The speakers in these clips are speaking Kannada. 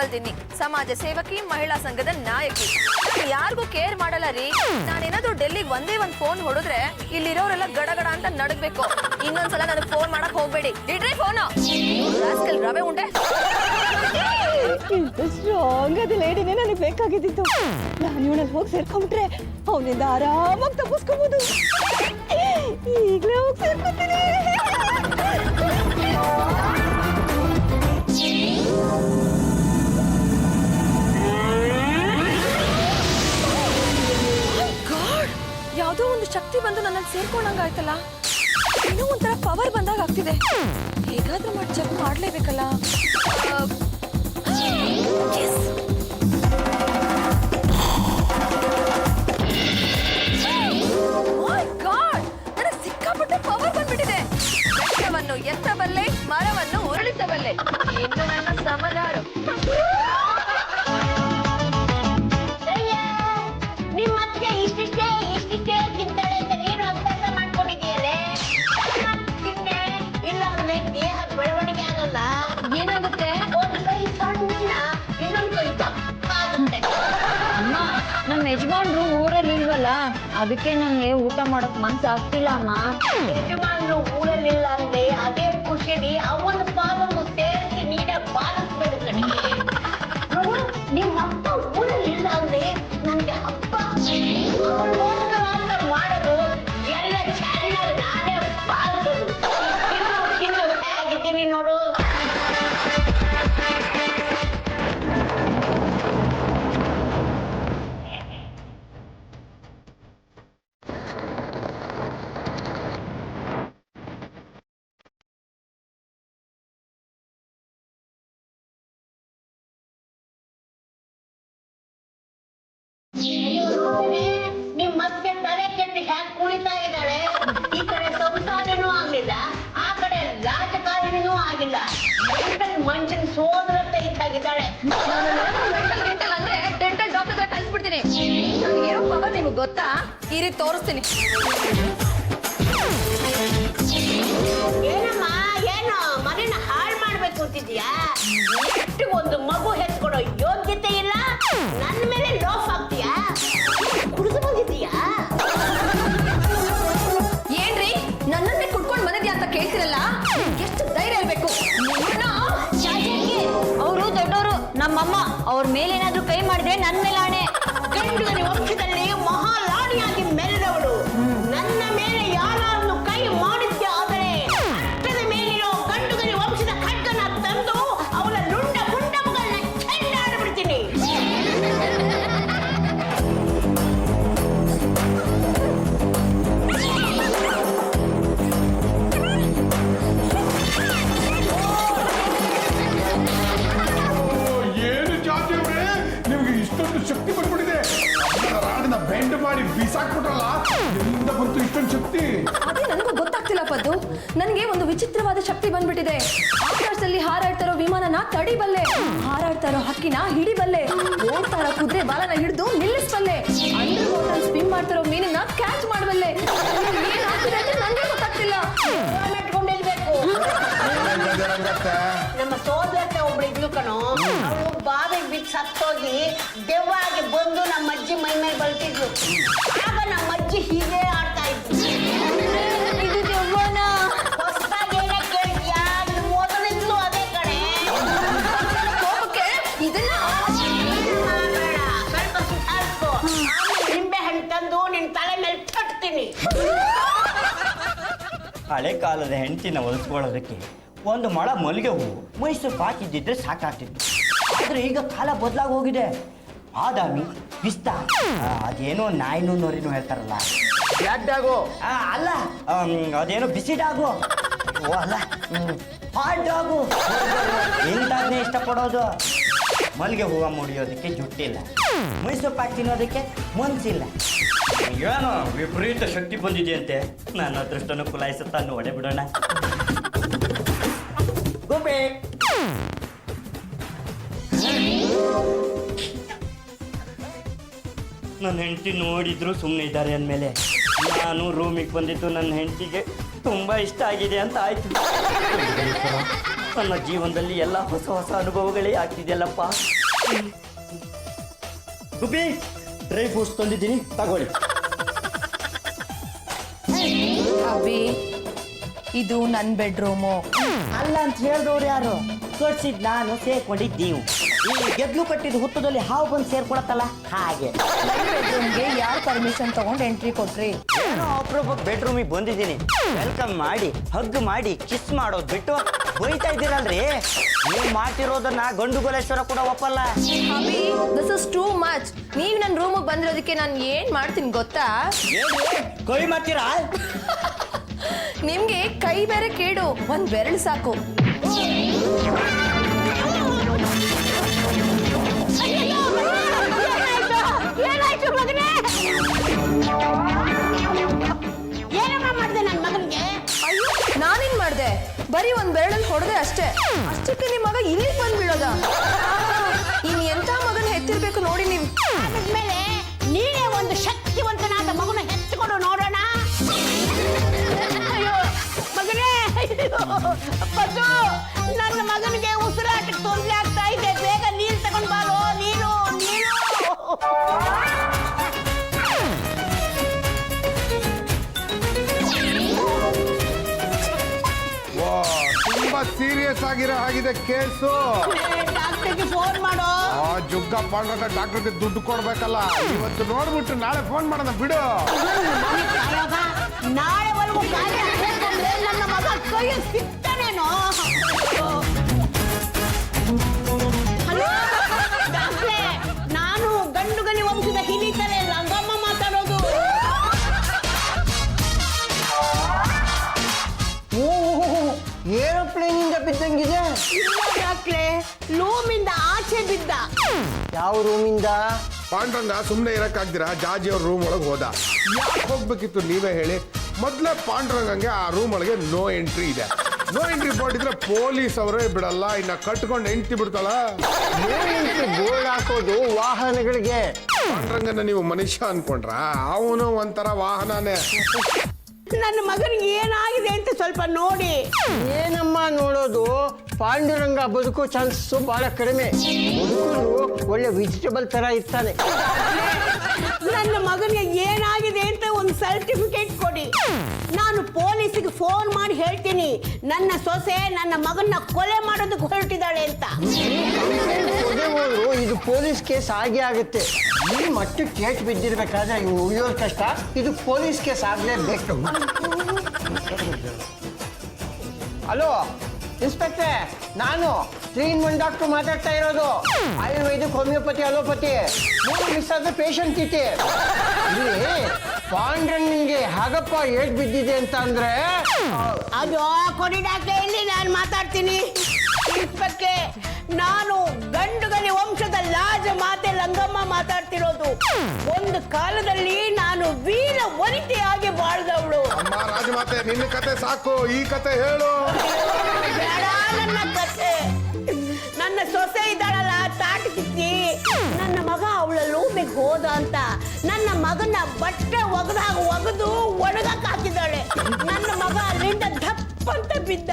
ಮಾಲ್ದಿನಿ, ಸಮಾಜ ಸೇವಕಿ, ಮಹಿಳಾ ಸಂಘದ ನಾಯಕಿ. ಯಾರಿಗೂ ಕೇರ್ ಮಾಡಲ್ಲ ರೀ. ನಾನೇನಾದ್ರೂ ಡೆಲ್ಲಿಗೆ ಒಂದೇ ಒಂದ್ ಫೋನ್ ಹೊಡೆದ್ರೆ ಇಲ್ಲಿರೋರೆಲ್ಲ ಗಡಗಡ ಅಂತ ನಡಗ್ಬೇಕು. ಇನ್ನೊಂದ್ಸಲ ನನಗೆ ಫೋನ್ ಮಾಡಕ್ ಹೋಗ್ಬೇಡಿ. ಇಡ್ರಿ ಫೋನ್. ರವೆ ಉಂಡೆ ಸ್ಟ್ರಾಂಗ್ ಅದು ಲೇಡಿನೇ ನನಗೆ ಬೇಕಾಗಿದ್ದಿತ್ತು. ನಾನು ಇವನಲ್ಲಿ ಹೋಗಿ ಸೇರ್ಕೊಂಡ್ಬಿಟ್ರೆ ಅವನಿಂದ ಆರಾಮಾಗಿ ತಪ್ಪಿಸ್ಕೋಬಹುದು. ಈಗಲೇ ಹೋಗಿ ಸೇರ್ಕೊತೀನಿ. ಯಾವುದೋ ಒಂದು ಶಕ್ತಿ ಬಂದು ನನ್ನಲ್ಲಿ ಸೇರ್ಕೊಂಡಂಗಾಯ್ತಲ್ಲ. ಇನ್ನೂ ಒಂಥರ ಪವರ್ ಬಂದಾಗ ಆಗ್ತಿದೆ. ಹೇಗಾದ್ರೂ ಮಾಡಿ ಚೆಕ್ ಮಾಡ್ಲೇಬೇಕಲ್ಲ. ನನಗೆ ಸಿಕ್ಕಾಪಟ್ಟೆ ಪವರ್ ಬಂದ್ಬಿಟ್ಟಿದೆ. ಬೆಟ್ಟವನ್ನು ಎತ್ತಬಲ್ಲೆ, ಮರವನ್ನು ಉರುಳಿಸಬಲ್ಲೆ. ಇನ್ನು ನನ್ನ ಸಮನಾರು. ನಿಮ್ಮತ್ತೆ ಇಷ್ಟಿಷ್ಟೇ ತಿಂತಾಳೆ ಅಂತ ನೀನು ಅಭ್ಯಾಸ ಮಾಡ್ಕೊಂಡಿದ್ದೀಯಲ್ಲೇ. ತಿನ್ನೆ, ಇಲ್ಲ ಅಂದ್ರೆ ದೇಹ ಬೆಳವಣಿಗೆ ಆಗಲ್ಲ. ಏನಾಗುತ್ತೆ? ಒಂದು ಕೈ ಸಣ್ಣ, ಇನ್ನೊಂದು ಕೈ ದಪ್ಪ ಆಗುತ್ತೆ. ಅಮ್ಮ, ನಮ್ಮ ಯಜಮಾನ್ರು ಊರಲ್ಲಿ ಇಲ್ವಲ್ಲ, ಅದಕ್ಕೆ ನಂಗೆ ಊಟ ಮಾಡಕ್ ಮನ್ಸು ಆಗ್ತಿಲ್ಲ ಅಮ್ಮ. ಯಜಮಾನ್ರು ಊರಲ್ಲಿಲ್ಲ ಅಂದ್ರೆ ಅದೇ ಖುಷಿಲಿ ಅವನ ಪಾಲನ್ನು ಸೇರಿಸಿ ನೀನೇ ಬಾಲಿಸ್ಬೇಡು ಕಣಿಗೆ. ನಿಮ್ಮ ಅಪ್ಪ ಊರಲ್ಲಿಲ್ಲ ಅಂದ್ರೆ ನನ್ಗೆ ಹಬ್ಬ. ಅವನಿಗೋಸ್ಕರ ಅಂತ ಮಾಡೋದು ಎಲ್ಲ ಚೆನ್ನಾಗಿ ನಾನೇ ಬಾಲಿಸೋದು. ಇನ್ನು ಹೇಗಿದ್ದೀನಿ ನೋಡು. ನಿಮ್ ಮತ್ತೆ ತಲೆ ಕೆಟ್ಟಿ ಹ್ಯಾಕ್ ಕುಳಿತಾ ಇದ್ದಾಳೆ. ಈ ಕಡೆ ಸಂಸಾರನೂ ಆಗ್ಲಿಲ್ಲ, ಆ ಕಡೆ ರಾಜಕಾರಣಿನೂ ಆಗಿಲ್ಲ. ಮನುಷ್ಯನ ಸೋದರತ್ತ ಇದ್ದಾಗಿದ್ದಾಳೆ. ಅಂದ್ರೆ ಡೆಂಟಲ್ ಡಾಕ್ಟರ್ ಕಳಿಸ್ಬಿಡ್ತೀನಿ. ಏನೋ ಪವರ್ ನಿಮ್ಗೆ ಗೊತ್ತಾ? ಈ ರೀತಿ ತೋರಿಸ್ತೀನಿ. ಏನಮ್ಮ, ಏನು ಮನೇನ ಹಾಳು ಮಾಡ್ಬೇಕು ಅಂತಿದ್ಯಾ? ಎಷ್ಟು ಒಂದು ಮಗು ಹೆತ್ಕೊಡೋ ಯೋಗ್ಯತೆ ಇಲ್ಲ. ನನ್ನ ಮೇಲೆ ಲೋಫ್ ಆಗ್ತೀಯಾ? ಕುಡಿದು ಬಂದಿದ್ದೀಯಾ? ಏನ್ರಿ ನನ್ನನ್ನೇ ಕುಟ್ಕೊಂಡ್ ಬಂದಿದ್ಯಾ ಅಂತ ಕೇಳ್ತಿರಲ್ಲ? ಎಷ್ಟು ಧೈರ್ಯ ಇರ್ಬೇಕು. ಅವರು ದೊಡ್ಡವರು, ನಮ್ಮಮ್ಮ ಅವ್ರ ಮೇಲೇನಾದ್ರೂ ಕೈ ಮಾಡಿದ್ರೆ ನನ್ ಮೇಲೆ ಆಣೆ. ಗಂಡುಗನ ವಂಶದಲ್ಲಿ ಮಹಾಲಾಣಿಯಾಗಿ ಮೆರೆದವಳು. ನನ್ನ ಮೇಲೆ ಯಾರನ್ನು ಕೈ ಮಾಡಿದ್ಯ ಆದರೆ ಅಟ್ಟದ ಮೇಲಿರೋ ಗಂಡುಗನ ವಂಶದ ಖಡ್ಗನ ತಂದು ಅವಳ ಲುಂಡ ಮುಂಡಮಗಳನ್ನ ಚೆಂಡಾಡ್ಬಿಡ್ತೀನಿ. ಶಕ್ತಿ ಬಂದ್ಬಿಟ್ಟಿದೆ. ರಾಡನ್ನ ಬೆಂಡ್ ಮಾಡಿ ಬೀಸಾಕ್ಬಿಟ್ರಲ್ಲ, ಎಲ್ಲಿಂದ ಬಂತು ಇಷ್ಟೊಂದು ಶಕ್ತಿ? ಅದೇ ನನಗೂ ಗೊತ್ತಾಗ್ತಿಲ್ಲ ಪದ್ದು. ನನಗೆ ಒಂದು ವಿಚಿತ್ರವಾದ ಶಕ್ತಿ ಬಂದ್ಬಿಟ್ಟಿದೆ. ಆಕಾಶದಲ್ಲಿ ಹಾರಾಡ್ತಾರೋ ವಿಮಾನನ ತಡಿಬಲ್ಲೆ, ಹಾರಾಡ್ತಾ ಇರೋ ಹಕ್ಕಿನ ಹಿಡಿಬಲ್ಲೆ, ಓಡ್ತಾ ಇರೋ ಕುದುರೆ ಬಾಲನ ಹಿಡಿದು ನಿಲ್ಲಿಸಬಲ್ಲೆ, ಅಂಡರ್ ವಾಟರ್ ಸ್ವಿಮ್ ಮಾಡ್ತಾರೋ ಮೀನನ್ನ ಕ್ಯಾಚ್ ಮಾಡಬಲ್ಲೆ. ಏನಾಗ್ತಿದೆ ಅಂತ ನನಗೆ ಗೊತ್ತಾಗ್ತಿಲ್ಲ. ಇಟ್ಕೊಂಡಿರ್ಬೇಕು. ನಮ್ಮ ಸೋದರತೆ ಒಬ್ಳು ಇದ್ಲು ಕಣೋ. ಅವಳು ಬಾವಿಗೆ ಬಿದ್ದು ಸತ್ತೋಗಿ ದೆವ್ವಾಗಿ ಬಂದು ನಮ್ಮ ಅಜ್ಜಿ ಮೈ ಮೇಲೆ ಬಲ್ತಿದ್ಲು. ಆಗ ನಮ್ಮ ಅಜ್ಜಿ ಹೀಗೆ ಆಡ್ತಾ ಇದ್ಲು. ಇದು ದೆವ್ವನ? ಹೊಸದಾಗಿ ಏನೇ ಕೇಳಿದ್ಯಾ? ಮೊದಲಿದ್ಲು ಅದೇ ಕಡೆ. ಇದನ್ನ ಬೇಡ, ಸ್ವಲ್ಪ ಸುಧಾರಿಸ್ಕೊ. ಆಮೇಲೆ ನಿಂಬೆ ಹಣ್ಣು ತಂದು ನಿನ್ ತಲೆ ಮೇಲೆ ತಟ್ತೀನಿ. ಹಳೆ ಕಾಲದ ಹೆಂಡತಿನ ಹೊಲಿಸ್ಕೊಳ್ಳೋದಕ್ಕೆ ಒಂದು ಮೊಳ ಮಲ್ಲಿಗೆ ಹೂವು ಮೈಸೂರು ಪಾಕಿದ್ದಿದ್ರೆ ಸಾಕಾಗ್ತಿತ್ತು. ಆದರೆ ಈಗ ಕಾಲ ಬದಲಾಗಿ ಹೋಗಿದೆ. ಬಾದಾಮಿ, ಪಿಸ್ತಾ, ಅದೇನೋ ನಾಯಿನೂ ನೊರಿನೂ ಹೇಳ್ತಾರಲ್ಲ, ಬ್ಲ್ಯಾಕ್ ಡಾಗು ಅಲ್ಲ, ಅದೇನೋ ಬಿಸಿ ಡಾಗು, ಓ ಅಲ್ಲ, ಹಾಟ್ ಡಾಗು, ಇಂಥದ್ನೇ ಇಷ್ಟಪಡೋದು. ಮಲ್ಲಿಗೆ ಹೂವು ಮುಡಿಯೋದಕ್ಕೆ ಜುಟ್ಟಿಲ್ಲ, ಮೈಸೂರು ಪಾಕ್ ತಿನ್ನೋದಕ್ಕೆ ಮನ್ಸಿಲ್ಲ. ಏನೋ ವಿಪರೀತ ಶಕ್ತಿ ಬಂದಿದೆಯಂತೆ. ನನ್ನ ಅದೃಷ್ಟನ ಕುಲಾಯಿಸುತ್ತಾ ನೋಡೇ ಬಿಡೋಣ. ಗೋಪೆ ನನ್ನ ಹೆಂಡತಿ ನೋಡಿದ್ರು ಸುಮ್ಮನೆ ಇದ್ದಾರೆ ಅಂದಮೇಲೆ ನಾನು ರೂಮಿಗೆ ಬಂದಿದ್ದು ನನ್ನ ಹೆಂಡತಿಗೆ ತುಂಬ ಇಷ್ಟ ಆಗಿದೆ ಅಂತ ಆಯ್ತು. ನನ್ನ ಜೀವನದಲ್ಲಿ ಎಲ್ಲ ಹೊಸ ಹೊಸ ಅನುಭವಗಳೇ ಆಗ್ತಿದೆಯಲ್ಲಪ್ಪ. ಗುಬ್ಬಿ ಡ್ರೈ ಫ್ರೂಟ್ಸ್ ತಂದಿದ್ದೀನಿ ತಗೊಳ್ಳಿ. ಅಭಿ ಇದು ನನ್ನ ಬೆಡ್ರೂಮು. ಅಲ್ಲ ಅಂತ ಹೇಳಿದವ್ರು ಯಾರು? ಕಟ್ಸಿದ್ ನಾನು, ಸೇರ್ಕೊಂಡಿದ್ದು ನೀವು. ಈ ಗೆದ್ಲು ಕಟ್ಟಿದ ಹುತ್ತದಲ್ಲಿ ಹಾವು ಬಂದು ಸೇರ್ಕೊಳತ್ತಲ್ಲ ಹಾಗೆ. ನನ್ನ ಬೆಡ್ರೂಮ್ಗೆ ಯಾರು ಪರ್ಮಿಷನ್ ತಗೊಂಡು ಎಂಟ್ರಿ ಕೊಟ್ರಿ? ಏನೋ ಅಪರೂಪಕ್ಕೆ ಬೆಡ್ರೂಮಿಗೆ ಬಂದಿದ್ದೀನಿ. ವೆಲ್ಕಮ್ ಮಾಡಿ, ಹಗ್ ಮಾಡಿ, ಕಿಸ್ ಮಾಡೋದು ಬಿಟ್ಟು ಬೈತಾ ಇದ್ದೀರಲ್ರಿ. ನೀವು ಮಾಡ್ತಿರೋದನ್ನ ಗಂಡು ಗೋಲೇಶ್ವರ ಕೂಡ ಒಪ್ಪಲ್ಲ. Abhi this is too much. ನೀವು ನನ್ನ ರೂಮಿಗೆ ಬಂದಿರೋದಕ್ಕೆ ನಾನು ಏನ್ ಮಾಡ್ತೀನಿ ಗೊತ್ತಾ? ಕೈ ಮಾಡ್ತೀರಾ? ನಿಮ್ಗೆ ಕೈ ಬೇರೆ ಕೇಡು, ಒಂದ್ ಬೆರಳು ಸಾಕು. ಏನಾಯ್ತು ಮಗನೇ? ಏನಮ್ಮ ಮಾಡಿದೆ ನನ್ನ ಮಗನಿಗೆ? ಅಯ್ಯೋ ನಾನೇನ್ ಮಾಡ್ದೆ? ಬರೀ ಒಂದ್ ಬೆರಳಲ್ಲಿ ಹೊಡೆದೆ ಅಷ್ಟೇ. ಅಷ್ಟಕ್ಕೆ ನಿಮ್ ಮಗ ಇಲ್ಲಿ ಬಂದ್ ಬೀಳೋದ? ಇನ್ ಎಂತ ಮಗನ ಹೆತ್ತಿರ್ಬೇಕು ನೋಡಿ ನೀವು. ಆದ್ಮೇಲೆ ನೀನೇ ಒಂದು ಶಕ್ತಿವಂತನಾದ ಮಗನ ಹೆತ್ತುಕೊಂಡು ನೋಡೋಣ. ಅಯ್ಯೋ ಮಗನೇ, ಪದ್ದು, ನನ್ನ ಮಗನಿಗೆ ಉಸಿರಾಟಕ್ಕೆ ತೊಂದರೆ ಆಗ್ತಾ ಇದೆ. ಬೇಗ ನೀರು ತಗೊಂಡ್ ಬಾರೋ. ನೀನು ನೀನು ತುಂಬಾ ಸೀರಿಯಸ್ ಆಗಿರೋ ಹಾಗಿದೆ ಕೇಸು. ಡಾಕ್ಟರ್ಗೆ ಫೋನ್ ಮಾಡೋ. ಆ ಜುಗ್ಗ ಪಾಂಡ್ರಂಗ ಡಾಕ್ಟರ್ಗೆ ದುಡ್ಡು ಕೊಡ್ಬೇಕಲ್ಲ. ಇವತ್ತು ನೋಡ್ಬಿಟ್ಟು ನಾಳೆ ಫೋನ್ ಮಾಡೋಣ ಬಿಡು. ನಾಳೆವರೆಗೂ ಕಾರ್ಯ ಹಾಕೊಂಡ್ರೆ ನನ್ನ ಮಗ ಕೈ ಸಿಗ್ತಾನೇನೋ. ಹಲೋ ಡಾಕ್ಟ್ರೇ, ನಾನು ಗಂಡುಗಲಿ ವಂಶದ ಹಿರಿತಲೆ ಲಂಗಮ್ಮ ಮಾತಾಡೋದು. ಏರೋಪ್ಲೇನ್ ಇಂದ ಬಿದ್ದಂಗಿದೆ. ಇಲ್ಲ ಡಾಕ್ಟ್ರೇ, ರೂಮಿಂದ ಆಚೆ ಬಿದ್ದ. ಯಾವ ರೂಮಿಂದ? ಪಾಂಡ್ರಂಗ ಸುಮ್ಮನೆ ಇರಕ್ಕಾಗ್ದಿರಾ? ಜಾಜಿ ಅವ್ರ ರೂಮ್ ಒಳಗೆ ಹೋದ. ಯಾಕೆ ಹೋಗ್ಬೇಕಿತ್ತು ನೀವೇ ಹೇಳಿ? ಮೊದ್ಲೇ ಪಾಂಡ್ರಂಗಂಗೆ ಆ ರೂಮ್ ಒಳಗೆ ನೋ ಎಂಟ್ರಿ ಇದೆ. ನೋ ಎಂಟ್ರಿ ಬೋರ್ಡ್ ಇದ್ರೆ ಪೊಲೀಸ್ ಅವರೇ ಬಿಡಲ್ಲ. ಇನ್ನ ಕಟ್ಕೊಂಡು ಎಂಟ್ರಿ ಬಿಡ್ತಾಳ. ಬೋರ್ಡ್ ಹಾಕೋದು ವಾಹನಗಳಿಗೆ. ಪಾಂಡ್ರಂಗನ ನೀವು ಮನುಷ್ಯ ಅನ್ಕೊಂಡ್ರ? ಅವನು ಒಂಥರ ವಾಹನನೇ. ನನ್ನ ಮಗನಿಗೆ ಏನಾಗಿದೆ ಅಂತ ಸ್ವಲ್ಪ ನೋಡಿ. ಏನಮ್ಮ ನೋಡೋದು? ಪಾಂಡುರಂಗ ಬದುಕೋ ಚಾನ್ಸಸ್ ಬಹಳ ಕಡಿಮೆ. ಬದುಕಲು ಒಳ್ಳೆ ವೆಜಿಟೇಬಲ್ ತರ ಇರ್ತಾನೆ. ನನ್ನ ಮಗನಿಗೆ ಏನಾಗಿದೆ ಅಂತ ಒಂದು ಸರ್ಟಿಫಿಕೇಟ್ ಕೊಡಿ. ನಾನು ಪೊಲೀಸಿಗೆ ಫೋನ್ ಮಾಡಿ ಹೇಳ್ತೀನಿ, ನನ್ನ ಸೊಸೆ ನನ್ನ ಮಗನ್ನ ಕೊಲೆ ಮಾಡೋದಕ್ಕೆ ಹೊರಟಿದ್ದಾಳೆ ಅಂತ. ಕೊಲೆ ಹೋದ್ರು ಇದು ಪೊಲೀಸ್ ಕೇಸ್ ಆಗೇ ಆಗುತ್ತೆ. ಈ ಮಟ್ಟಕ್ಕೆ ಕೇಸ್ ಬಿದ್ದಿರ್ಬೇಕಾದ್ರೆ ಇವು ಉಳಿಯೋದು ಕಷ್ಟ. ಇದು ಪೊಲೀಸ್ ಕೇಸ್ ಆಗಲೇಬೇಕು. ಹಲೋ ಇನ್ಸ್ಪೆಕ್ಟ್ರೆ, ನಾನು 3-in-1 ಡಾಕ್ಟರ್ ಮಾತಾಡ್ತಾ ಇರೋದು. ಆಯುರ್ವೇದಿಕ್, ಹೋಮಿಯೋಪತಿ, ಅಲೋಪತಿ 3 ಮಿಸ್ ಆದ ಪೇಷಂಟ್ ಐತಿ. ಇಲ್ಲಿ ಪಾಂಡ್ರಂಗನಿಗೆ ಹಾಗಪ್ಪ ಏಟ್ ಬಿದ್ದಿದೆ ಅಂತ ಅಂದ್ರೆ ಅದು ಕೊಡಿ ಡಾಕ್ಟ್ರೆ, ಇಲ್ಲಿ ನಾನು ಮಾತಾಡ್ತೀನಿ. ಇನ್ಸ್ಪೆಕ್ಟ್ರೆ, ನಾನು ಗಂಡುಗಲಿ ವಂಶದ ಲಾಜ ಮಾತೆ ಲಂಗಮ್ಮ ಮಾತಾಡ್ತಿರೋದು. ಒಂದು ಕಾಲದಲ್ಲಿ ನಾನು ವೀರ ವನಿತೆಯಾಗಿ ಬಾಳ್ದವಳು. ಅಮ್ಮ ರಾಜಮಾತೆ, ನಿನ್ನ ಕತೆ ಸಾಕು, ಈ ಕತೆ ಹೇಳು. ಬೇಡ ನನ್ನ ಕತೆ. ನನ್ನ ಸೊಸೆ ಇದ್ದಾಳಲ್ಲ ತಾಟಿ ಕಿತ್ತಿ, ನನ್ನ ಮಗ ಅವಳ ರೂಮಿಗೆ ಹೋದ ಅಂತ ನನ್ನ ಮಗನ ಬಟ್ಟೆ ಒಗೆದು ಒಣಗಕ್ಕೆ ಹಾಕಿದ್ದಾಳೆ. ನನ್ನ ಮಗ ಅಲ್ಲಿಂದ ದಪ್ಪಂತ ಬಿದ್ದ.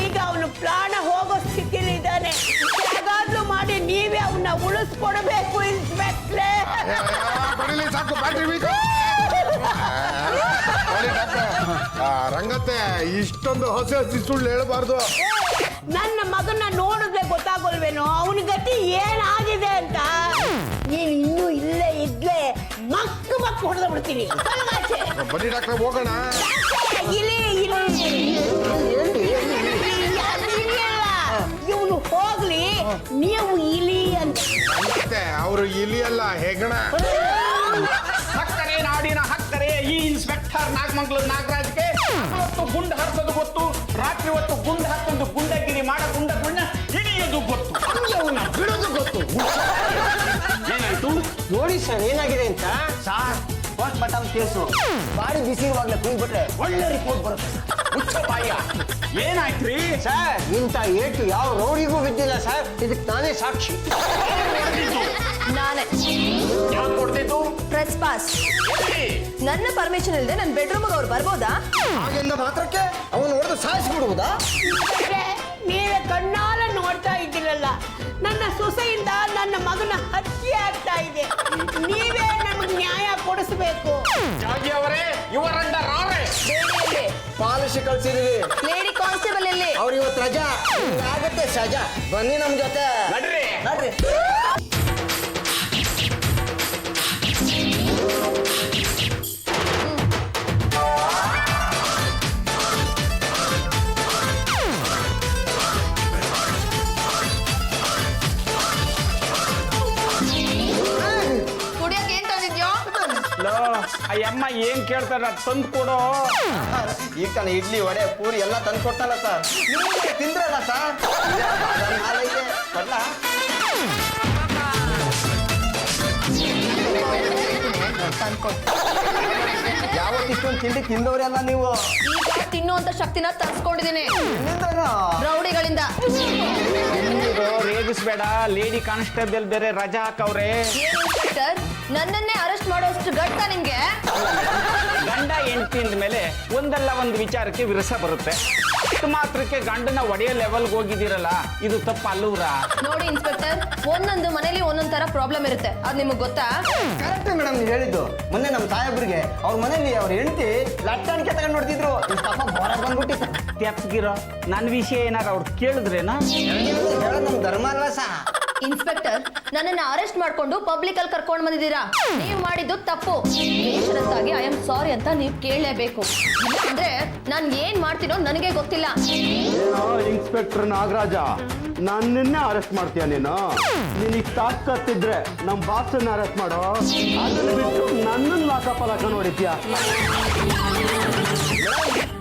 ಈಗ ಅವನು ಪ್ರಾಣ ಹೋಗೋ ಸ್ಥಿತಿಲಿ ಇದ್ದಾನೆ. ಹೇಗಾದ್ರೂ ಮಾಡಿ ನೀವೇ ಅವನ್ನ ಉಳಿಸ್ಕೊಡ್ಬೇಕು ಇನ್ಸ್ಪೆಕ್ಟ್ರೆ. ಬಡಿಲಿ ಸಾಕು, ಬ್ಯಾಟ್ರಿ ವೀಕ್. ರಂಗತ್ತೆ, ಇಷ್ಟೊಂದು ಹಸಿ ಹಸಿ ಸುಳ್ಳು ಹೇಳಬಾರ್ದು. ನನ್ನ ಮಗನ ನೋಡಿದ್ರೆ ಗೊತ್ತಾಗೋಲ್ವೇನೋ ಅವನ ಗತಿ ಏನಾಗಿದೆ ಅಂತ. ನೀನು ಇನ್ನೂ ಇಲ್ಲೇ ಇದ್ಲೆ ಮಕ್ಕು ಹೊಡೆದ ಬಿಡ್ತೀನಿ. ಬನ್ನಿ ಡಾಕ್ಟರ್, ಹೋಗೋಣ. ಇಲಿ ಇವನು ಹೋಗ್ಲಿ, ನೀವು ಇಲಿ ಅಂತ. ಅವರು ಇಲಿ ಅಲ್ಲ, ಹೆಗಣ. ಸಕ್ಕರೆ ನಾಡಿನ ಹಕ್ಕರೆ ಈ ಇನ್ಸ್ಪೆಕ್ಟರ್ ನಾಗಮಂಗಲ ನಾಗರಾಜ್ಗೆ ಹೊತ್ತು ಗುಂಡು ಹಾರಿಸೋದು ಗೊತ್ತು, ರಾತ್ರಿ ಹೊತ್ತು ಗುಂಡು ಹಾಕೊಂಡು ಗುಂಡಗಿರಿ ಮಾಡೋ ಗುಂಡಗಳನ್ನ ಹಿಡಿಯೋದು ಗೊತ್ತು, ಅವನ್ನ ಬಿಡೋದು ಗೊತ್ತು. ಏನಾಯ್ತು ನೋಡಿ ಸರ್ ಏನಾಗಿದೆ ಅಂತ. Sir post mortem case. Body ಬಿಸಿ ಇರುವಾಗಲೇ ಕುಯ್ಬಿಟ್ರೆ ಒಳ್ಳೆ ರಿಪೋರ್ಟ್ ಬರುತ್ತೆ. ಮುಚ್ಚ ಬಾಯ, ಏನಾಯ್ತ್ರಿ? ಸರ್ ಇಂಥ ಏಟು ಯಾವ ರೋಡಿಗೂ ಬಿದ್ದಿಲ್ಲ ಸರ್. ಇದಕ್ಕೆ ನಾನೇ ಸಾಕ್ಷಿ. ನಾನೇ. ಯಾಕೆ ಕೊಡ್ತಿದ್ದು? Press pass. ನನ್ನ ಪರ್ಮಿಷನ್ ಇಲ್ಲದೆ ನನ್ನ ಬೆಡ್ರೂಮ್ಗೆ ಅವ್ರು ಬರ್ಬೋದಾ? ಹಾಗೆಂದ ಮಾತ್ರಕ್ಕೆ ಅವನು ಹೊಡೆದು ಸಾಯಿಸ್ಬಿಡುವುದಾ? ನೀವೇ ಕಣ್ಣಾಲ ನೋಡ್ತಾ ಇದ್ದಿರಲ್ಲ. ನನ್ನ ಸೊಸೆಯಿಂದ ನನ್ನ ನನ್ನ ಮಗನ ಹತ್ಯೆ ಆಗ್ತಾ ಇದೆ. ನೀವೇ ನಮಗೆ ನ್ಯಾಯ ಕೊಡಿಸ್ಬೇಕು. ಜಾಜಿ ಅವರೇ, ಇವರ ಅಂಡರ್ ಅರೆಸ್ಟ್. ಪಾಲಿಸಿ ಕಳ್ಸಿದೀವಿ. ಲೇಡಿ ಕಾನ್ಸ್ಟೇಬಲ್ ಎಲ್ಲಿ? ಅವ್ರು ಇವತ್ತು ರಜಾ, ಆಗತ್ತೆ ಸಜಾ. ಬನ್ನಿ ನಮ್ ಜೊತೆ. ನಡ್ರಿ. ನಡ್ರಿ. ಕುಡಿಯಕ್ಕೆ ಏನ್ ತಂದಿದ್ಯೋ? ಲೋ, ಆ ಅಮ್ಮ ಏನ್ ಕೇಳ್ತಾರ ತಂದು ಕೊಡೋ. ಈಗ ತಾನೆ ಇಡ್ಲಿ ವಡೆ ಪೂರಿ ಎಲ್ಲ ತಂದು ಕೊಟ್ಟಲ್ಲ ಸರ್. ನೀವು ತಿಂದ್ರಲ್ಲ ಸರ್. ಕೊಡ್ಲಾ? ಯಾವತ್ತಿಷ್ಟೊಂದು ತಿಂಡಿ ತಿಂದವ್ರಲ್ಲ ನೀವು. ಈಗ ತಿನ್ನುವಂತ ಶಕ್ತಿನ ತರ್ಸ್ಕೊಂಡಿದ್ದೀನಿ ರೌಡಿಗಳಿಂದ. ರೇಗಿಸ್ಬೇಡ, ಲೇಡಿ ಕಾನ್ಸ್ಟೇಬಲ್ ಬೇರೆ ರಜಾ ಹಾಕವ್ರೆ. ಏನ್ ಇನ್ಸ್ಪೆಕ್ಟರ್, ನನ್ನನ್ನೇ ಅರೆಸ್ಟ್ ಮಾಡೋಷ್ಟು ಗಟ್ಟ ನಿಮ್ಗೆ? ಗಂಡ ಹೆಂಡತಿ ಅಂದ ಮೇಲೆ ಒಂದಲ್ಲ ಒಂದು ವಿಚಾರಕ್ಕೆ ವಿರಸ ಬರುತ್ತೆ. ಮಾತ್ರಕ್ಕೆ ಗಂಡನ ಒಡೆಯ ಲೆವೆಲ್ಗೆ ಹೋಗಿದ್ದೀರಲ್ಲ, ಇದು ತಪ್ಪ ಅಲ್ಲೂರ? ನೋಡಿ ಇನ್ಸ್ಪೆಕ್ಟರ್, ಒಂದೊಂದು ಮನೇಲಿ ಒಂದೊಂದ್ ತರ ಪ್ರಾಬ್ಲಮ್ ಇರುತ್ತೆ, ಅದ್ ನಿಮಗ್ ಗೊತ್ತಾ? ಕರೆಕ್ಟ್ ಮೇಡಮ್ ನೀವು ಹೇಳಿದ್ದು. ಮೊನ್ನೆ ನಮ್ಮ ಸಾಹೇಬ್ರಿಗೆ ಅವ್ರ ಮನೇಲಿ ಅವ್ರ ಹೆಂಡತಿ ಲಟ್ಟಣಿಕೆ ತಗೊಂಡು ನೋಡ್ತಿದ್ರು. ಬಂದ್ಬಿಟ್ಟಿತ್ತು. ತೆಪ್ಗಿರೋ ನನ್ನ ವಿಷಯ ಏನಾರ ಅವ್ರು ಕೇಳಿದ್ರೇನಾ? ನಮ್ ಧರ್ಮ ಅಲ್ವಾ ಸಾ? ಇನ್ಸ್ಪೆಕ್ಟರ್, ನನ್ನನ್ನ ಅರೆಸ್ಟ್ ಮಾಡ್ಕೊಂಡು ಪಬ್ಲಿಕ್ ಅಲ್ಲಿ ಕರ್ಕೊಂಡು ಬಂದಿದ್ದೀರಾ. ನೀವು ಮಾಡಿದ್ದು ತಪ್ಪು. ಬೇಷರತ್ತಾಗಿ ಐ ಆಮ್ ಸಾರಿ ಅಂತ ನೀವು ಕೇಳಲೇಬೇಕು. ಅಂದ್ರೆ ನಾನ್ ಏನ್ ಮಾಡ್ತೀನೋ ನನಗೆ ಗೊತ್ತಿಲ್ಲ. ಇನ್ಸ್ಪೆಕ್ಟರ್ ನಾಗರಾಜ, ನನ್ನನ್ನೇ ಅರೆಸ್ಟ್ ಮಾಡ್ತೀಯ ನೀನು? ನಿನಗೆ ತಾಕತ್ತಿದ್ರೆ ನಮ್ಮ ಬಾಸನ್ನ ಅರೆಸ್ಟ್ ಮಾಡೋ, ಅದನ್ನ ಬಿಟ್ಟು ನನ್ನನ್ನು ಲಾಕಪ್ಪ ನೋಡಿದ್ಯಾ?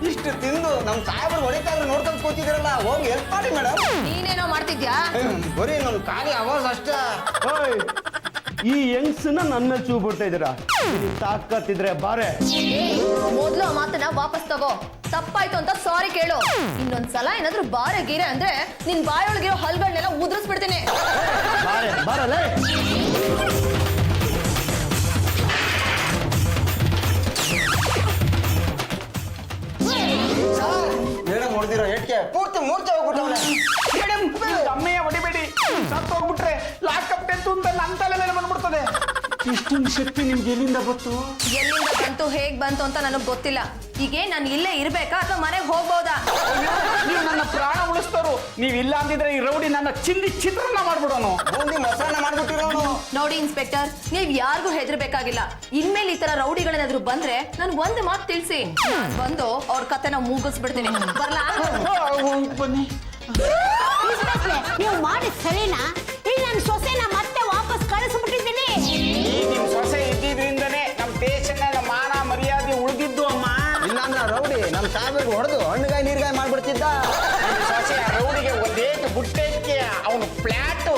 ಇಷ್ಟು ತಿಂದು ನಮ್ಮ ಸಾಹೇಬ್ರು ಹೊಡಿತಾ ಇದ್ರೆ ನೋಡ್ಕೊಂಡು ಕೂತಿದ್ರಲ್ಲ, ಹೋಗಿ ಹೆಲ್ಪ್ ಮಾಡಿ ಮೇಡಮ್. ನೀನೇನೋ ಮಾಡ್ತಿದ್ಯಾ? ಬರೀ ನಮ್ ಖಾಲಿ ಆವಾಜ್ ಅಷ್ಟೇ. ಓಯ್, ಈ ಯಂಗ್ಸ್ನ ನನ್ನ ಮೇಲೆ ಚೂ ಬಿಡ್ತಾ ಇದ್ದೀರಾ? ನಿನಗೆ ತಾಕತ್ತಿದ್ರೆ ಬಾರೆ. ಮೊದ್ಲು ಆ ಮಾತನ್ನ ವಾಪಸ್ ತಗೋ. ತಪ್ಪಾಯ್ತು ಅಂತ ಸಾರಿ ಕೇಳು. ಇನ್ನೊಂದ್ಸಲ ಏನಾದ್ರೂ ಬಾರೆ ಗೀರೆ ಅಂದ್ರೆ ನಿನ್ ಬಾಯೊಳಗಿರೋ ಹಲ್ಗಳನ್ನೆಲ್ಲ ಉದುರಿಸ್ಬಿಡ್ತೀನಿ. ಬಾರೆ ಬಾರಲ್ಲ. ಮೇಡಮ್ ಹೊಡೆದಿರೋ ಏಟ್ಗೆ ಪೂರ್ತಿ ಮೂರ್ಛೆ ಹೋಗ್ಬಿಟ್ಟವನೆ. ಮೇಡಮ್, ಅಮ್ಮೆಯ ಹೊಡಿಬೇಡಿ. ಸತ್ತು ಹೋಗ್ಬಿಟ್ರೆ ಲಾಕಪ್ ಡೆತ್ ಅಂತ ನನ್ನ ತಲೆ ಮೇಲೆ ಬಂದ್ಬಿಡ್ತದೆ. ಇಷ್ಟೊಂದು ಶಕ್ತಿ ನಿಮ್ಗೆ ಎಲ್ಲಿಂದ ಬಂತು? ಎಲ್ಲಿಂದ ಬಂತು, ಹೇಗ್ ಬಂತು ಅಂತ ನನಗ್ ಗೊತ್ತಿಲ್ಲ. ಹೀಗೆ ನಾನು ಇಲ್ಲೇ ಇರ್ಬೇಕಾ ಅಥವಾ ಮನೆಗೆ ಹೋಗ್ಬೋದಾ? ನೀವು ನನ್ನ ಪ್ರಾಣ ಉಳಿಸ್ತೋರು. ನೀವ್ ಇಲ್ಲ ಅಂದಿದ್ರೆ ಈ ರೌಡಿ ನನ್ನ ಚಿಂದಿ ಚಿತ್ರಾನ್ನ ಮಾಡ್ಬಿಡೋನು. ಬೂಂದಿ ಮೊಸರನ್ನ ಮಾಡ್ಬಿಟ್ಟಿರೋನು. ನೋಡಿ ಇನ್ಸ್ಪೆಕ್ಟರ್, ನೀವ್ ಯಾರಿಗೂ ಹೆದರ್ಬೇಕಾಗಿಲ್ಲ. ಇನ್ಮೇಲೆ ಈ ತರ ರೌಡಿಗಳೇನಾದ್ರು ಬಂದ್ರೆ ನನ್ ಒಂದು ಮಾತು ತಿಳಿಸಿ, ನಾನ್ ಬಂದು ಅವ್ರ ಕತೆನ ಮುಗಿಸ್ಬಿಡ್ತೀನಿ. ಬರ್ಲಾ? ಬನ್ನಿ. ನೀವು ಮಾಡಿ ಸರಿನಾ? ಈಗ ನನ್ನ ಸೊಸೆನ ಮತ್ತೆ ವಾಪಸ್ ಕಳಿಸ್ಬಿಟ್ಟಿದ್ದೀನಿ. ಈ ನಿಮ್ ಸೊಸೆ ಇದ್ದಿದ್ರಿಂದನೇ ನಮ್ ದೇಶನ ಮಾನ ಮರ್ಯಾದೆ ಉಳಿದಿದ್ದು ಅಮ್ಮ. ಇಲ್ಲಾಂದ್ರೆ ರೌಡಿ ನಮ್ಮ ಸಾಹೇಬ್ರಿಗೆ ಹೊಡೆದು ಹಣ್ಣುಗಾಯಿ ನೀರ್ಗಾಯಿ ಮಾಡ್ಬಿಡ್ತಿದ್ದ. ಸೊಸೆ ಆ ರೌಡಿಗೆ ಒಂದೇಟು ಬುಟ್ಟೆಕ್ಕೆ ಅವನು ಫ್ಲಾಟು.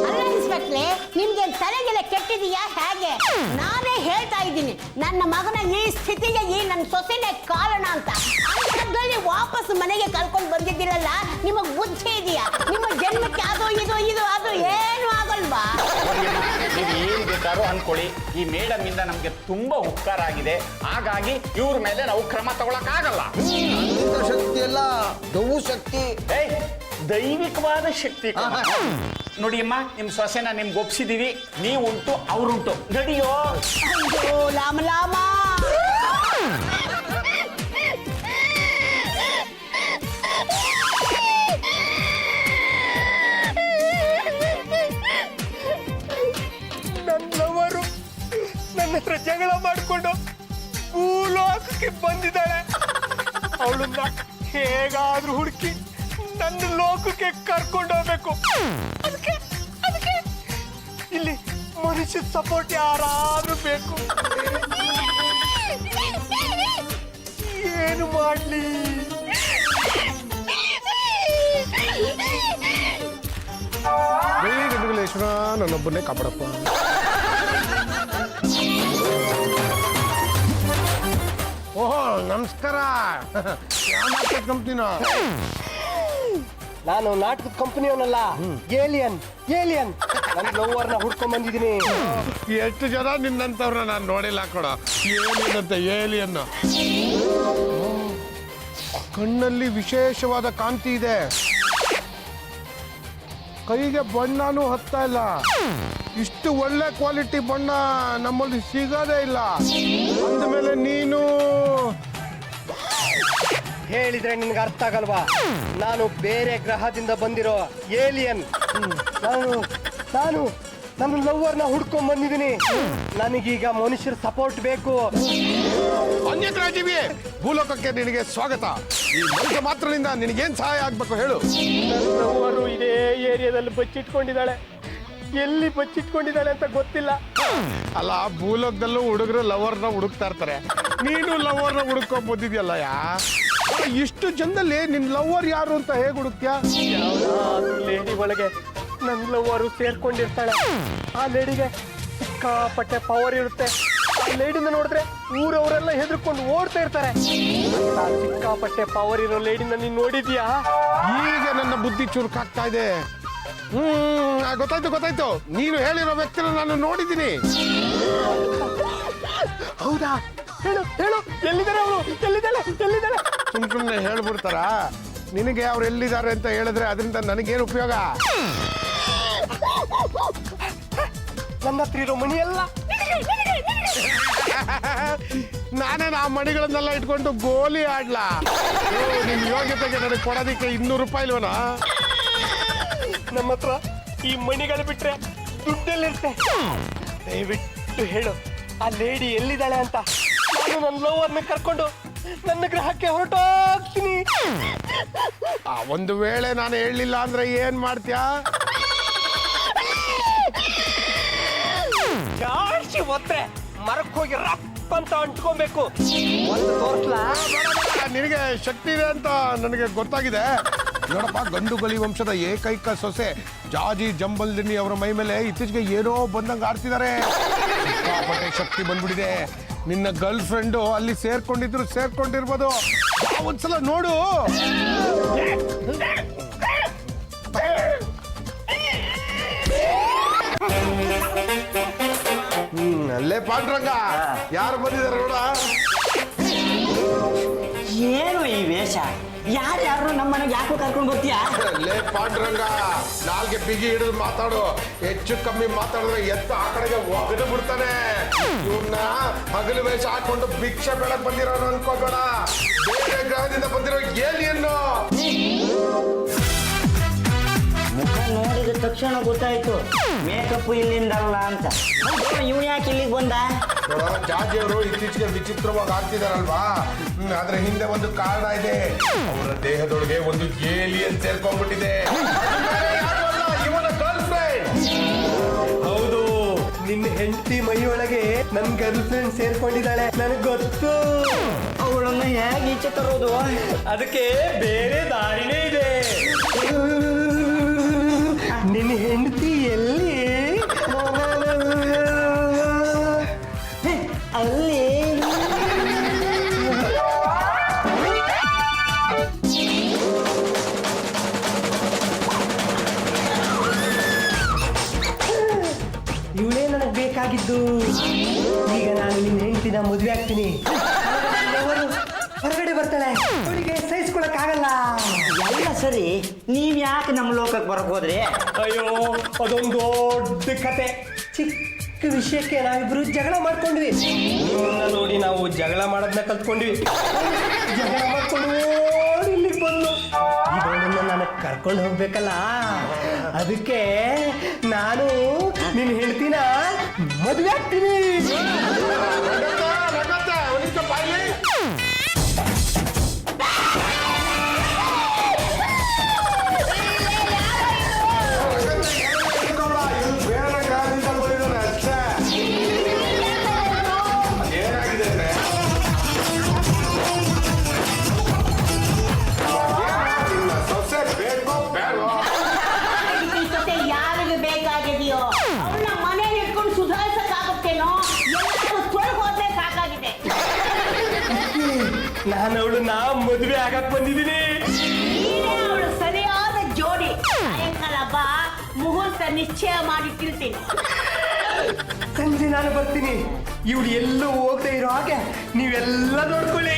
ಅಲ್ಲ ಇನ್ಸ್ಪೆಕ್ಟ್ರೆ, ನಿಮ್ಗೆ ತಲೆಗೆಲ್ಲ ಕೆಟ್ಟಿದೀಯಾ ಹೇಗೆ? ನಾನೇ ಹೇಳ್ತಾ ಇದ್ದೀನಿ, ನನ್ನ ಮಗನ ಈ ಸ್ಥಿತಿಗೆ ಈ ನನ್ನ ಸೊಸೆನೇ ಕಾರಣ ಅಂತ. ಅಂತದ್ರಲ್ಲಿ ವಾಪಸ್ ಮನೆಗೆ ಕರ್ಕೊಂಡು ಬಂದಿದ್ದೀರಲ್ಲ, ನಿಮಗ್ ಬುದ್ಧಿ ಇದೆಯಾ? ನಿಮ್ಮ ಜನ್ಮಕ್ಕೆ ಅದು ಇದು ಇದು ಅದು ಏನು ಆಗಲ್ವಾ? ನೀವು ಏನ್ ಬೇಕಾದ್ರೂ ಅನ್ಕೊಳ್ಳಿ, ಈ ಮೇಡಮ್ ಇಂದ ನಮ್ಗೆ ತುಂಬಾ ಉಪಕಾರ ಆಗಿದೆ. ಹಾಗಾಗಿ ಇವ್ರ ಮೇಲೆ ನಾವು ಕ್ರಮ ತಗೊಳಕ್ ಆಗಲ್ಲ. ಶಕ್ತಿ ಎಲ್ಲ ದೌ ಶಕ್ತಿ. ಏಯ್, ದೈವಿಕವಾದ ಶಕ್ತಿ. ನೋಡಿ ಅಮ್ಮ, ನಿಮ್ ಸೊಸೆನ ನಿಮ್ಗೆ ಒಪ್ಸಿದೀವಿ. ನೀವುಂಟು ಅವ್ರುಂಟು, ನಡಿಯೋ. ಅಯ್ಯೋ ಲಾಮ ಲಾಮ. ನನ್ನವರು ನನ್ನ ಹತ್ರ ಜಗಳ ಮಾಡಿಕೊಂಡು ಭೂಲೋಕಕ್ಕೆ ಬಂದಿದ್ದಾಳೆ. ಅವಳನ್ನ ಹೇಗಾದ್ರೂ ಹುಡುಕಿ ನನ್ನ ಲೋಕಕ್ಕೆ ಕರ್ಕೊಂಡು ಹೋಗ್ಬೇಕು. ಅದಕ್ಕೆ ಇಲ್ಲಿ ಮನುಷ್ಯ ಸಪೋರ್ಟ್ ಯಾರಾದ್ರೂ ಬೇಕು. ಏನು ಮಾಡ್ಲಿ? ಗಂಡುಗಳೇಶ್ವರ, ನನ್ನೊಬ್ಬನ್ನೇ ಕಾಪಾಡಪ್ಪ. ಓಹೋ, ನಮಸ್ಕಾರ. ಯಾವ ನಾಟಕ ಕಂಪ್ನಿನ? ನಾನು ನಾಟಕದ ಕಂಪನಿಯವನಲ್ಲ, ಏಲಿಯನ್. ನನ್ನ ಲವ್ವರ್ನ ಹುಡ್ಕೊಂಡ್ ಬಂದಿದ್ದೀನಿ. ಎಷ್ಟು ಜನ ನಿನ್ನಂತವ್ರನ್ನ ನಾನು ನೋಡಿಲ್ಲ ಕೊಡ. ಏಲಿಯನ್ ಏಲಿಯನ್ನ ಕಣ್ಣಲ್ಲಿ ವಿಶೇಷವಾದ ಕಾಂತಿ ಇದೆ. ಕೈಗೆ ಬಣ್ಣನೂ ಹತ್ತಾ ಇಲ್ಲ. ಇಷ್ಟು ಒಳ್ಳೆ ಕ್ವಾಲಿಟಿ ಬಣ್ಣ ನಮ್ಮಲ್ಲಿ ಸಿಗೋದೇ ಇಲ್ಲ. ಅಂದಮೇಲೆ ನೀನು ಹೇಳಿದ್ರೆ ನಿನ್ಗೆ ಅರ್ಥ ಆಗಲ್ವಾ? ನಾನು ಬೇರೆ ಗ್ರಹದಿಂದ ಬಂದಿರೋ ಏಲಿಯನ್. ನಾನು ನನ್ನ ಲವ್ವರ್ನ ಹುಡ್ಕೊಂಡ್ ಬಂದಿದ್ದೀನಿ. ನನಗೀಗ ಮನುಷ್ಯರ ಸಪೋರ್ಟ್ ಬೇಕು. ಅನ್ಯಗ್ರಹಜೀವಿ, ಭೂಲೋಕಕ್ಕೆ ನಿನಗೆ ಸ್ವಾಗತ. ಈ ಮನುಷ್ಯ ಮಾತ್ರದಿಂದ ನಿನಗೇನ್ ಸಹಾಯ ಆಗ್ಬೇಕು ಹೇಳು. ನನ್ನ ಲವ್ವರು ಇದೇ ಏರಿಯಾದಲ್ಲಿ ಬಚ್ಚಿಟ್ಕೊಂಡಿದ್ದಾಳೆ. ಎಲ್ಲಿ ಬಚ್ಚಿಟ್ಕೊಂಡಿದ್ದಾಳೆ ಅಂತ ಗೊತ್ತಿಲ್ಲ. ಅಲ್ಲ, ಭೂಲೋಕದಲ್ಲೂ ಹುಡುಗರು ಲವರ್ನ ಹುಡುಕ್ತಾ ಇರ್ತಾರೆ, ನೀನು ಲವರ್ನ ಹುಡುಕೊಂಡ್ ಬಂದಿದ್ಯಲ್ಲ. ಇಷ್ಟು ಜನದಲ್ಲಿ ನಿನ್ ಲವರ್ ಯಾರು ಅಂತ ಹೇಗೆ ಹುಡುಕ್ತ್ಯಾ? ಲೇಡಿ ಒಳಗೆ ನನ್ನ ಲವ್ವರು ಸೇರ್ಕೊಂಡಿರ್ತಾಳೆ. ಆ ಲೇಡಿಗೆ ಸಿಕ್ಕಾಪಟ್ಟೆ ಪವರ್ ಇರುತ್ತೆ. ಆ ಲೇಡಿನ ನೋಡಿದ್ರೆ ಊರವರೆಲ್ಲ ಹೆದರ್ಕೊಂಡು ಓಡ್ತಾ ಇರ್ತಾರೆ. ಆ ಸಿಕ್ಕಾಪಟ್ಟೆ ಪವರ್ ಇರೋ ಲೇಡಿನ ನೀನ್ ನೋಡಿದ್ಯಾ? ಈಗ ನನ್ನ ಬುದ್ಧಿ ಚುರುಕಾಗ್ತಾ ಇದೆ. ಗೊತ್ತಾಯ್ತು. ನೀನು ಹೇಳಿರೋ ವ್ಯಕ್ತಿನ ನಾನು ನೋಡಿದ್ದೀನಿ. ಹೌದಾ? ಹೇಳು ಎಲ್ಲಿದ್ದಾರೆ ಅವಳು? ಎಲ್ಲಿದ್ದಾಳೆ? ಸುಮ್ಮನೆ ಹೇಳ್ಬಿಡ್ತಾರ? ನಿನಗೆ ಅವ್ರು ಎಲ್ಲಿದ್ದಾರೆ ಅಂತ ಹೇಳಿದ್ರೆ ಅದರಿಂದ ನನಗೇನು ಉಪಯೋಗ? ನನ್ನ ಹತ್ರ ಇರೋ ಮಣಿ ಎಲ್ಲ ನಾನೇನು ಆ ಮಣಿಗಳನ್ನೆಲ್ಲ ಇಟ್ಕೊಂಡು ಗೋಲಿ ಆಡ್ಲಾ? ನಿನ್ ಯೋಗ್ಯತೆಗೆ ನನಗೆ ಕೊಡೋದಿಕ್ಕೆ 200 ರೂಪಾಯಿ ಇಲ್ವನಾ? ನಮ್ಮ ಹತ್ರ ಈ ಮಣಿಗಳು ಬಿಟ್ರೆ ದುಡ್ಡಲ್ಲಿರುತ್ತೆ. ದಯವಿಟ್ಟು ಹೇಳು, ಆ ಲೇಡಿ ಎಲ್ಲಿದ್ದಾಳೆ ಅಂತ. ನಾನು ನನ್ನ ಲವ್ವರ್ನ ಕರ್ಕೊಂಡು ನನ್ನ ಗ್ರಹಕ್ಕೆ ಹೊರಟೋಗ್ತೀನಿ. ಒಂದು ವೇಳೆ ನಾನು ಹೇಳಲಿಲ್ಲ ಅಂದ್ರೆ ಏನ್ ಮಾಡ್ತೀಯಾ? ಜಾಸ್ತಿ ಒತ್ತರೆ ಮರಕ್ಕೆ ಹೋಗಿ ರಪ್ಪ ಅಂತ ಅಂಟ್ಕೊಬೇಕು. ಒಂದು ತೋರ್ಸ್ಲಾ? ನಿನಗೆ ಶಕ್ತಿ ಇದೆ ಅಂತ ನನಗೆ ಗೊತ್ತಾಗಿದೆ. ನೋಡಪ್ಪ, ಗಂಡುಗಲಿ ವಂಶದ ಏಕೈಕ ಸೊಸೆ ಜಾಜಿ ಜಂಬಲ್ದಿನಿ ಅವರ ಮೈ ಮೇಲೆ ಇತ್ತೀಚೆಗೆ ಏನೋ ಬಂದಂಗೆ ಆಡ್ತಿದ್ದಾರೆ. ಸಿಕ್ಕಾಪಟ್ಟೆ ಶಕ್ತಿ ಬಂದ್ಬಿಟ್ಟಿದೆ. ನಿನ್ನ ಗರ್ಲ್ ಫ್ರೆಂಡು ಅಲ್ಲಿ ಸೇರ್ಕೊಂಡಿರ್ಬೋದು. ಒಂದ್ಸಲ ನೋಡು. ಅಲ್ಲೇ ಪಾಂಡ್ರಂಗ ಯಾರು ಬಂದಿದ್ದಾರೆ ನೋಡ. ಏನು ಈ ವೇಷ? ಯಾರು ನಮ್ಮ ಮನೆಗೆ ಯಾಕೋ ಕರ್ಕೊಂಡು ಬರ್ತೀಯಾ? ಲೇ ಪಾಂಡ್ರಂಗ, ನಾಲ್ಗೆ ಬಿಗಿ ಹಿಡಿದು ಮಾತಾಡು. ಹೆಚ್ಚು ಕಮ್ಮಿ ಮಾತಾಡಿದ್ರೆ ಎತ್ತು ಆ ಕಡೆಗೆ ಒಗೆದು ಬಿಡ್ತಾನೆ. ಇವನ್ನ ಹಗಲು ವೇಷ ಹಾಕೊಂಡು ಭಿಕ್ಷೆ ಬೆಳಕ್ ಬಂದಿರೋನು ಅನ್ಕೋಬೇಡ. ಬೇರೆ ಗ್ರಹದಿಂದ ಬಂದಿರೋ ಏಲಿಯನ್ನು. ಮುಖ ನೋಡಿದ ತಕ್ಷಣ ಗೊತ್ತಾಯ್ತು ಮೇಕಪ್ ಇಲ್ಲಿಂದಲ್ಲ ಅಂತ. ಇವ್ ಯಾಕೆ ಇಲ್ಲಿಗೆ ಬಂದ? ಜಾಜಿ ಅವರು ಇತ್ತೀಚೆಗೆ ವಿಚಿತ್ರವಾಗಿ ಆಗ್ತಿದಾರಲ್ವಾ, ಅದ್ರ ಹಿಂದೆ ಒಂದು ಕಾರಣ ಇದೆ. ಅವರ ದೇಹದೊಳಗೆ ಒಂದು ಏಲಿಯನ್ ಸೇರ್ಕೊಂಡ್ಬಿಟ್ಟಿದೆ. ಇವನ ಗರ್ಲ್ ಫ್ರೆಂಡ್. ಹೌದು, ನಿನ್ನ ಹೆಂಡತಿ ಮೈಯೊಳಗೆ ನನ್ನ ಗರ್ಲ್ ಫ್ರೆಂಡ್ ಸೇರ್ಕೊಂಡಿದ್ದಾಳೆ. ನನಗೆ ಗೊತ್ತು. ಅವಳನ್ನ ಹೇಗೆ ಈಚೆ ತರೋದು? ಅದಕ್ಕೆ ಬೇರೆ ದಾರಿನೇ ಇದೆ. ನಿನ್ನ ಹೆಂಡತಿ ಎಲ್ಲಿ? ಅಲ್ಲಿ ಇವಳೇ ನನಗೆ ಬೇಕಾಗಿದ್ದು. ಈಗ ನಾನು ನಿನ್ನ ಹೆಂಡತಿನ ಮದುವೆ ಆಗ್ತೀನಿ. ಹೊರಗಡೆ ಬರ್ತಾಳೆ, ಅವಳಿಗೆ ಸಹಿಸ್ಕೊಳಕ್ಕಾಗಲ್ಲ. ಎಲ್ಲ ಸರಿ, ನೀವ್ ಯಾಕೆ ನಮ್ಮ ಲೋಕಕ್ಕೆ ಬರಕ್ ಹೋದ್ರಿ? ಅಯ್ಯೋ, ಅದೊಂದು ದೊಡ್ಡ ಕತೆ. ಚಿಕ್ಕ ವಿಷಯಕ್ಕೆ ನಾವಿಬ್ರು ಜಗಳ ಮಾಡ್ಕೊಂಡ್ವಿ. ನಿಮ್ಮನ್ನ ನೋಡಿ ನಾವು ಜಗಳ ಮಾಡೋದನ್ನ ಕಲ್ತ್ಕೊಂಡ್ವಿ. ಜಗಳ ಮಾಡ್ಕೊಂಡು ಇಲ್ಲಿಗೆ ಬಂದು ಇವಳನ್ನ ನನಗೆ ಕರ್ಕೊಂಡು ಹೋಗ್ಬೇಕಲ್ಲ, ಅದಕ್ಕೆ ನಾನು ನಿನ್ನ ಹೆಂಡ್ತಿನ ಮದುವೆ ಆಗ್ತೀನಿ. ಯಾರಿಗೆ ಬೇಕಾಗಿದೆಯೋ ಅವಳ ಮನೇಲಿ ಇಟ್ಕೊಂಡು ಸುಧಾರಿಸಕ್ಕಾಗುತ್ತೇನೋ? ಎಲ್ಲರೂ ತೊಳ್ ಹೋದ್ರೆ ಸಾಕಾಗಿದೆ. ನಾನು ಅವಳನ್ನ ಮದುವೆ ಆಗಕ್ ಬಂದಿದ್ದೀನಿ. ಅವಳು ಸರಿಯಾದ ಜೋಡಿ. ಸಾಯಂಕಾಲ ಬಾ, ಮುಹೂರ್ತ ನಿಶ್ಚಯ ಮಾಡಿಟ್ಟಿರ್ತೀನಿ. ಸಂಜೆ ನಾನು ಬರ್ತೀನಿ. ಇವಳು ಎಲ್ಲೂ ಹೋಗದೆ ಇರೋ ಹಾಗೆ ನೀವೆಲ್ಲ ನೋಡ್ಕೊಳ್ಳಿ.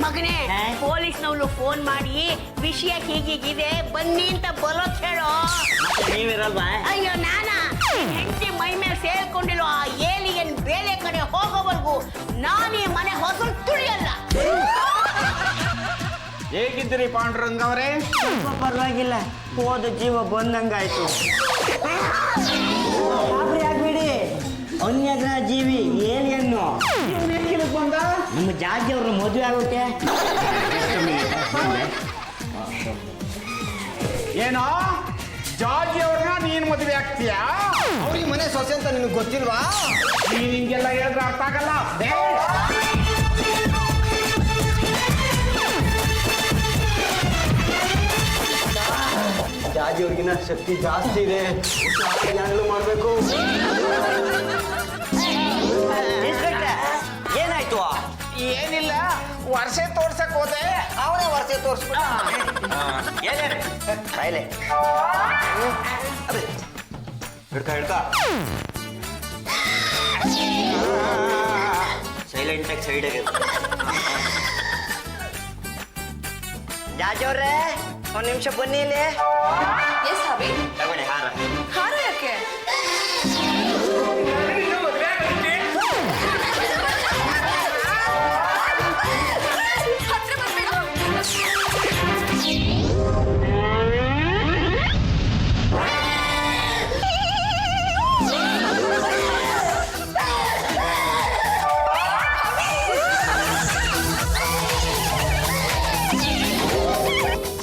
ಮಗನೇ, ಪೊಲೀಸ್ನವಳು ಫೋನ್ ಮಾಡಿ ವಿಷಯ ಹೀಗೀಗಿದೆ ಬನ್ನಿ ಅಂತ ಬರೋಕ್ ಹೇಳೋ. ನೀವಿರಲ್ವಾ? ಅಯ್ಯೋ ನಾನಾ ಹೆಂಡತಿ ಮೈ ಮೇಲೆ ಸೇರ್ಕೊಂಡಿರೋ ಆ ಏಲಿಯನ್ ಬೇರೆ ಕಡೆ ಹೋಗೋವರೆಗೂ ನಾನೀ ಮನೆ ಹೊಸಲು ತುಳಿಯಲ್ಲ. ಹೇಗಿದ್ದೀರಿ ಪಾಂಡುರಂಗ ಅವರೇ? ಸ್ವಲ್ಪ ಪರವಾಗಿಲ್ಲ, ಹೋದ ಜೀವ ಬಂದಂಗಾಯ್ತು. ಗಾಬರಿ ಆಗ್ಬೇಡಿ, ಅನ್ಯಗ್ರಹ ಜೀವಿ ಏಲಿಯನ್ನು ಬಂದ ನಮ್ಮ ಜಾಜಿ ಅವ್ರ ಮದುವೆ ಆಗುತ್ತೆ. ಏನೋ ಜಾರ್ಜಿ ಅವ್ರನ್ನ ನೀನ್ ಮದುವೆ ಆಗ್ತೀಯಾ? ಅವ್ರಿಗೆ ಮನೆ ಸೊಸೆ ಅಂತ ನಿನಗೆ ಗೊತ್ತಿಲ್ವಾ? ನೀನ್ ಹಿಂಗೆಲ್ಲ ಹೇಳಿದ್ರೆ ಅರ್ಥ ಆಗಲ್ಲ. ಜಾಜಿ ಅವ್ರಿಗಿನ ಶಕ್ತಿ ಜಾಸ್ತಿ ಇದೆ, ಹ್ಯಾಂಡಲ್ ಮಾಡಬೇಕು. ಏನಾಯ್ತು? ಏನಿಲ್ಲ, ವರ್ಷ ತೋರ್ಸಕ್ ಹೋದೆ, ಅವನೇ ವರ್ಷ ತೋರಿಸ್ಬಿಟ್ಟ. ಕಾಯಿಲೆ ಹಿಡ್ಕ ಹಿಡ್ಕ ಸೈಲೆಂಟ್ ಆಗಿ ಸೈಡ್ ಜಾಜಿ ಅವ್ರೆ, ಒಂದ್ ನಿಮಿಷ ಬನ್ನಿ ಇಲ್ಲಿ. ಎಸ್ ಅಭಿ, ತಗೊಳ್ಳಿ ಹಾರ. ಹಾರ ಯಾಕೆ? ಹತ್ರ ಬರ್ಬೇಡ.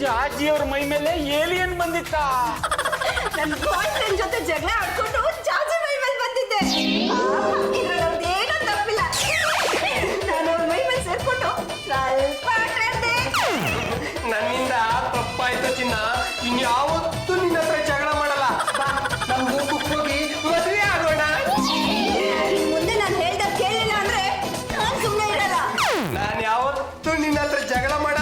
ಜಾರ್ಜಿ ಅವ್ರ ಮೈ ಮೇಲೆ ಏಲಿಯನ್ ಬಂದಿತ್ತ? ನನ್ನ ಬಾಯ್ ಫ್ರೆಂಡ್ ಜೊತೆ ಜಗಳ ಆಡ್ಕೊಂಡು ಜಾಜಿ ಮೈ ಮೇಲೆ ಬಂದಿದ್ದೆ. ಇದ್ರಲ್ಲಿ ಅವ್ರ್ದೇನೂ ತಪ್ಪಿಲ್ಲ. ನಾನು ಅವ್ರ ಮೈ ಮೇಲೆ ಸೇರ್ಕೊಂಡು ಸ್ವಲ್ಪ ಆಟ ಆಡ್ದೆ. ನನ್ನಿಂದ ತಪ್ಪಾಯ್ತು ಚಿನ್ನ, ಇನ್ಯಾವತ್ತೂ ನಿನ್ನ ಹತ್ರ ಜಗಳ ಮಾಡಲ್ಲ. ನಮ್ ಗುಂಪಕ್ಕೆ ಹೋಗಿ ಮದುವೆ ಆಗೋಣ. ಇನ್ ಮುಂದೆ ನಾನು ಹೇಳ್ದಾಗ ಕೇಳಿಲ್ಲ ಅಂದ್ರೆ ನಾನು ಸುಮ್ಮನೆ ಇರಲ್ಲ. ನಾನು ಯಾವತ್ತೂ ನಿನ್ನ ಹತ್ರ ಜಗಳ ಮಾಡಲ್ಲ.